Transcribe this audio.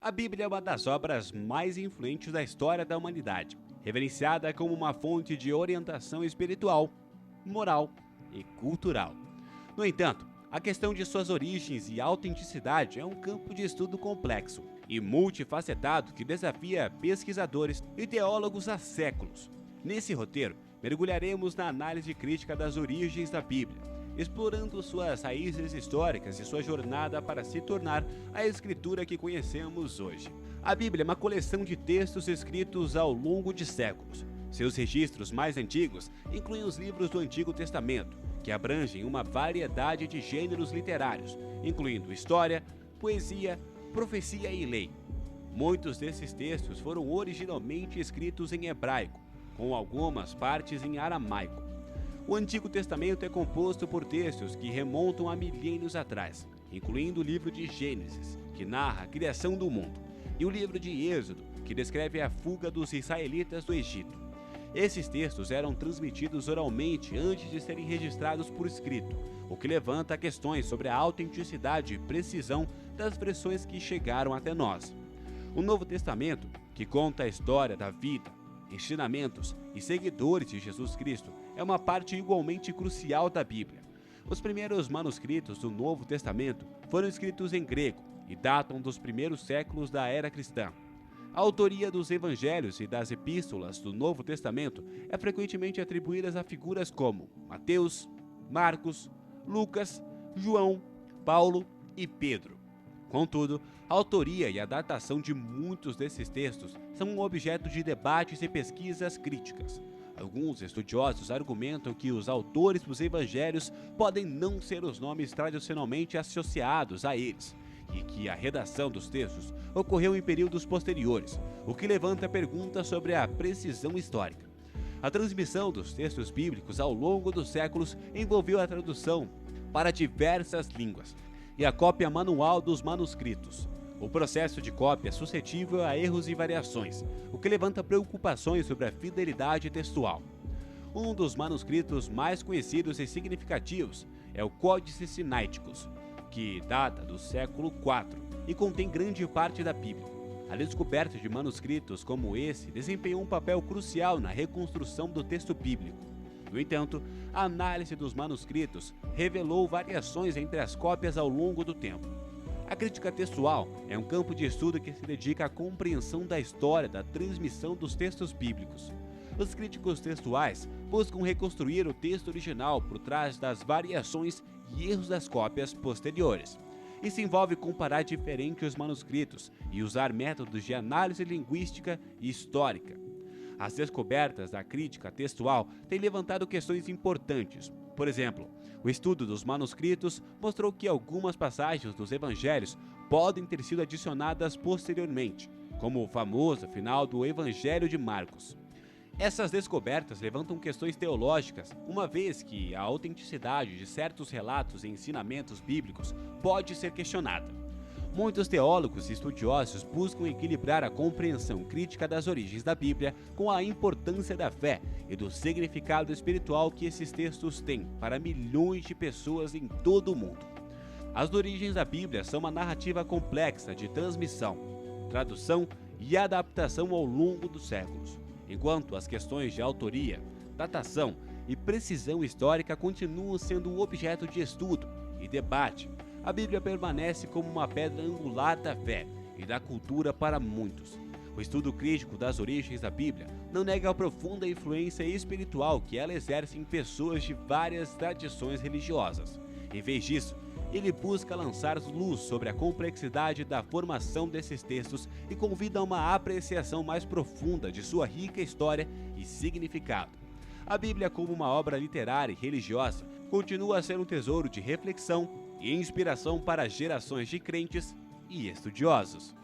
A Bíblia é uma das obras mais influentes da história da humanidade, reverenciada como uma fonte de orientação espiritual, moral e cultural. No entanto, a questão de suas origens e autenticidade é um campo de estudo complexo e multifacetado que desafia pesquisadores e teólogos há séculos. Nesse roteiro, mergulharemos na análise crítica das origens da Bíblia, explorando suas raízes históricas e sua jornada para se tornar a escritura que conhecemos hoje. A Bíblia é uma coleção de textos escritos ao longo de séculos. Seus registros mais antigos incluem os livros do Antigo Testamento, que abrangem uma variedade de gêneros literários, incluindo história, poesia, profecia e lei. Muitos desses textos foram originalmente escritos em hebraico, com algumas partes em aramaico. O Antigo Testamento é composto por textos que remontam a milênios atrás, incluindo o livro de Gênesis, que narra a criação do mundo, e o livro de Êxodo, que descreve a fuga dos israelitas do Egito. Esses textos eram transmitidos oralmente antes de serem registrados por escrito, o que levanta questões sobre a autenticidade e precisão das versões que chegaram até nós. O Novo Testamento, que conta a história da vida, ensinamentos e seguidores de Jesus Cristo, é uma parte igualmente crucial da Bíblia. Os primeiros manuscritos do Novo Testamento foram escritos em grego e datam dos primeiros séculos da era cristã. A autoria dos evangelhos e das epístolas do Novo Testamento é frequentemente atribuída a figuras como Mateus, Marcos, Lucas, João, Paulo e Pedro. Contudo, a autoria e a datação de muitos desses textos são um objeto de debates e pesquisas críticas. Alguns estudiosos argumentam que os autores dos evangelhos podem não ser os nomes tradicionalmente associados a eles, e que a redação dos textos ocorreu em períodos posteriores, o que levanta perguntas sobre a precisão histórica. A transmissão dos textos bíblicos ao longo dos séculos envolveu a tradução para diversas línguas e a cópia manual dos manuscritos. O processo de cópia é suscetível a erros e variações, o que levanta preocupações sobre a fidelidade textual. Um dos manuscritos mais conhecidos e significativos é o Códice Sinaiticus, que data do século IV e contém grande parte da Bíblia. A descoberta de manuscritos como esse desempenhou um papel crucial na reconstrução do texto bíblico. No entanto, a análise dos manuscritos revelou variações entre as cópias ao longo do tempo. A crítica textual é um campo de estudo que se dedica à compreensão da história da transmissão dos textos bíblicos. Os críticos textuais buscam reconstruir o texto original por trás das variações e erros das cópias posteriores. Isso envolve comparar diferentes manuscritos e usar métodos de análise linguística e histórica. As descobertas da crítica textual têm levantado questões importantes. Por exemplo, o estudo dos manuscritos mostrou que algumas passagens dos evangelhos podem ter sido adicionadas posteriormente, como o famoso final do Evangelho de Marcos. Essas descobertas levantam questões teológicas, uma vez que a autenticidade de certos relatos e ensinamentos bíblicos pode ser questionada. Muitos teólogos e estudiosos buscam equilibrar a compreensão crítica das origens da Bíblia com a importância da fé e do significado espiritual que esses textos têm para milhões de pessoas em todo o mundo. As origens da Bíblia são uma narrativa complexa de transmissão, tradução e adaptação ao longo dos séculos, enquanto as questões de autoria, datação e precisão histórica continuam sendo um objeto de estudo e debate. A Bíblia permanece como uma pedra angular da fé e da cultura para muitos. O estudo crítico das origens da Bíblia não nega a profunda influência espiritual que ela exerce em pessoas de várias tradições religiosas. Em vez disso, ele busca lançar luz sobre a complexidade da formação desses textos e convida a uma apreciação mais profunda de sua rica história e significado. A Bíblia, como uma obra literária e religiosa, continua a ser um tesouro de reflexão e inspiração para gerações de crentes e estudiosos.